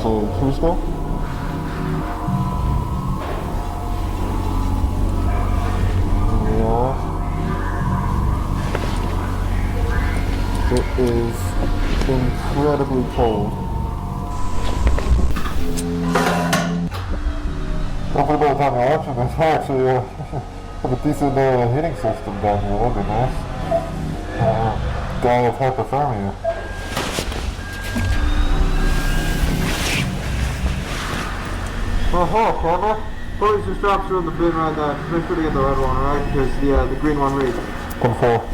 say Tuesday. Yeah. It is incredibly cold. Hopefully by the time you're watching this, I actually have a decent heating system down here. That'd be nice. Die of hypothermia. Oh, camera. Put your straps are in the bin right there. Just make sure to get the red one, alright? Because the green one reads. 10-4.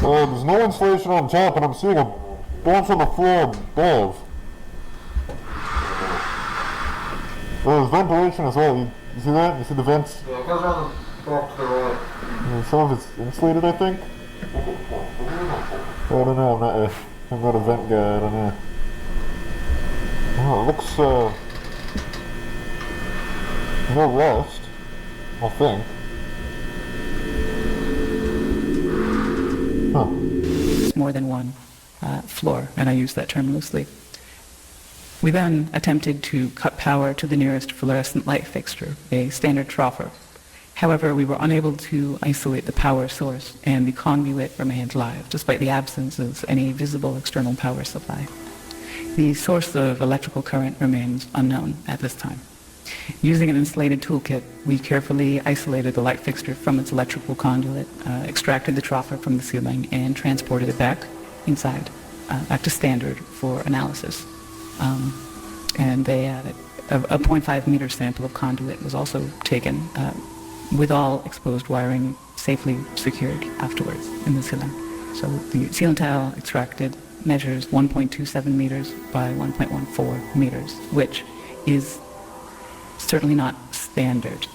There's no insulation on top, and I'm seeing a bunch on the floor above. There's ventilation as well. You see that? You see the vents? Yeah, it goes around the back to the right. Some of it's insulated, I think. I don't know. I'm not a vent guy. I don't know. Oh, it looks no rust, I think. Huh. More than one floor, and I use that term loosely. We then attempted to cut power to the nearest fluorescent light fixture, a standard troffer. However, we were unable to isolate the power source, and the conduit remained live, despite the absence of any visible external power supply. The source of electrical current remains unknown at this time. Using an insulated toolkit, we carefully isolated the light fixture from its electrical conduit, extracted the troffer from the ceiling, and transported it back inside, back to standard for analysis. And a 0.5 meter sample of conduit was also taken, with all exposed wiring safely secured afterwards in the ceiling. So the ceiling tile extracted measures 1.27 meters by 1.14 meters, which is certainly not standard,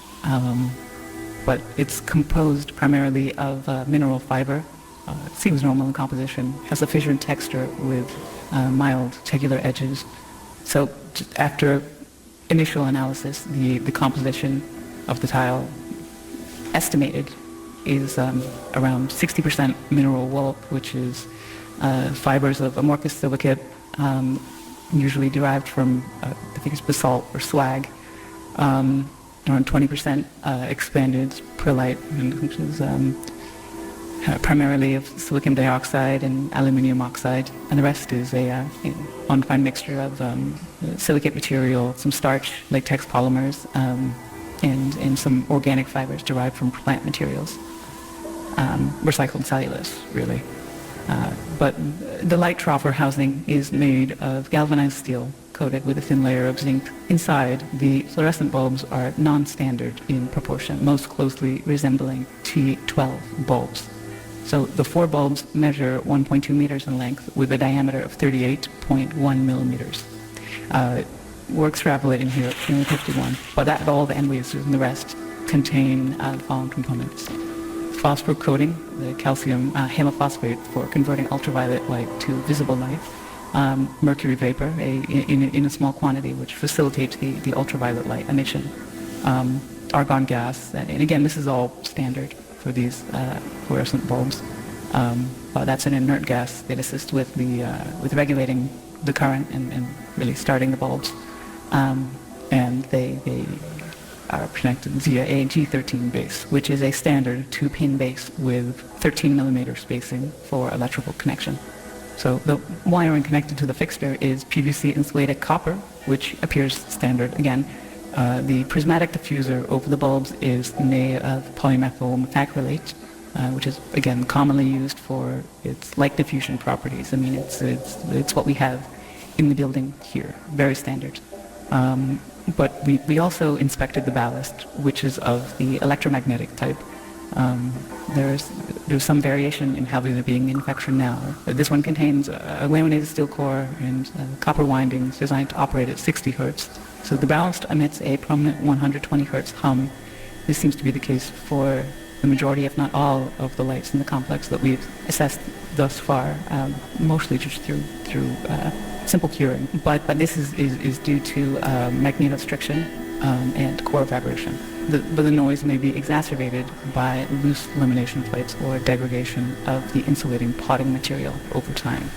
but it's composed primarily of mineral fiber. It seems normal in composition, has a fissured texture with mild tegular edges. So just after initial analysis, the composition of the tile estimated is around 60% mineral wool, which is fibers of amorphous silicate, usually derived from, I think it's basalt or slag, around 20% expanded perlite, which is primarily of silicon dioxide and aluminium oxide, and the rest is a undefined mixture of silicate material, some starch, latex polymers, and some organic fibers derived from plant materials, recycled cellulose, really. But the light troffer housing is made of galvanized steel coated with a thin layer of zinc. Inside, the fluorescent bulbs are non-standard in proportion, most closely resembling T12 bulbs. So the 4 bulbs measure 1.2 meters in length with a diameter of 38.1 millimeters. We're extrapolating here at 351, but that's all the end lasers, and the rest contain the following components. Phosphor coating, the calcium halophosphate for converting ultraviolet light to visible light, mercury vapor in a small quantity which facilitates the ultraviolet light emission, argon gas, and again this is all standard for these fluorescent bulbs. That's an inert gas that assists with regulating the current and really starting the bulbs, and they are connected via a G13 base, which is a standard 2-pin base with 13 millimeter spacing for electrical connection. So the wiring connected to the fixture is PVC insulated copper which appears standard again. The prismatic diffuser over the bulbs is made of polymethyl methacrylate, which is again commonly used for its light diffusion properties. I mean, it's what we have in the building here, very standard. But we also inspected the ballast, which is of the electromagnetic type. There's some variation in how they're being manufactured now. This one contains a laminated steel core and copper windings designed to operate at 60 hertz. So the ballast emits a prominent 120 hertz hum. This seems to be the case for the majority, if not all, of the lights in the complex that we've assessed thus far, mostly just through simple curing. But this is due to magnetostriction and core vibration. But the noise may be exacerbated by loose lamination plates or degradation of the insulating potting material over time.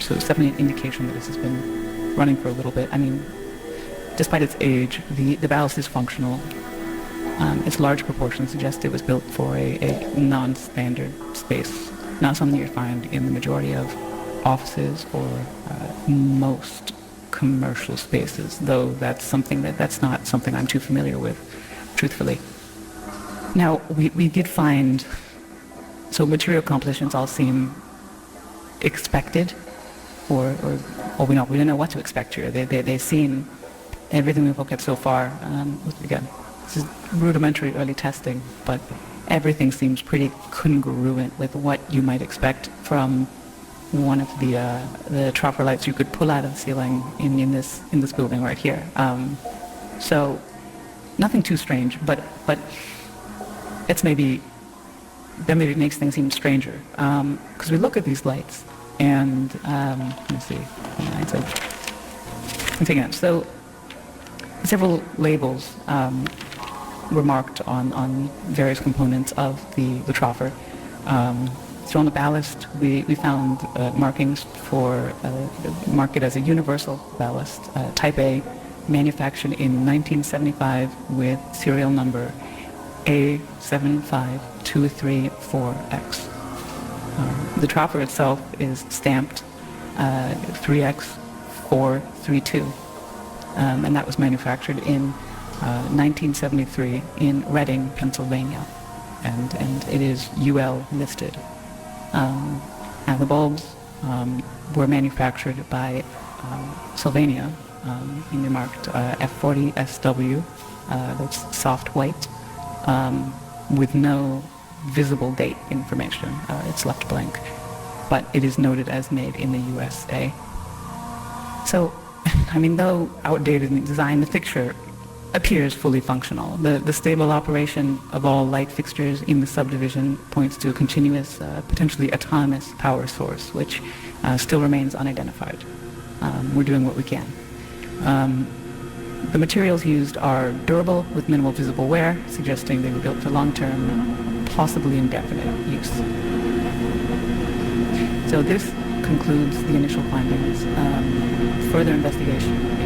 So it's definitely an indication that this has been running for a little bit. I mean, despite its age, the ballast is functional. Its large proportions suggest it was built for a non-standard space, not something you find in the majority of offices or most commercial spaces, though that's not something I'm too familiar with, truthfully. Now, we did find, so material compositions all seem expected, or we didn't know what to expect here. They seem, everything we've looked at so far, again, this is rudimentary early testing, but everything seems pretty congruent with what you might expect from one of the troffer lights you could pull out of the ceiling in this building right here. So nothing too strange, but that maybe makes things even stranger. Because we look at these lights, and let me see. So several labels were marked on various components of the troffer. So on the ballast, we found markings for marked it as a universal ballast, Type A, manufactured in 1975 with serial number A75234X. The troffer itself is stamped 3X432, and that was manufactured in 1973 in Reading, Pennsylvania, and it is UL listed. And the bulbs were manufactured by Sylvania, and they're marked F40SW, that's soft white, with no visible date information. It's left blank, but it is noted as made in the USA. So, I mean, though outdated in design, the fixture appears fully functional. The stable operation of all light fixtures in the subdivision points to a continuous, potentially autonomous power source, which still remains unidentified. We're doing what we can. The materials used are durable with minimal visible wear, suggesting they were built for long-term, possibly indefinite use. So this concludes the initial findings. Further investigation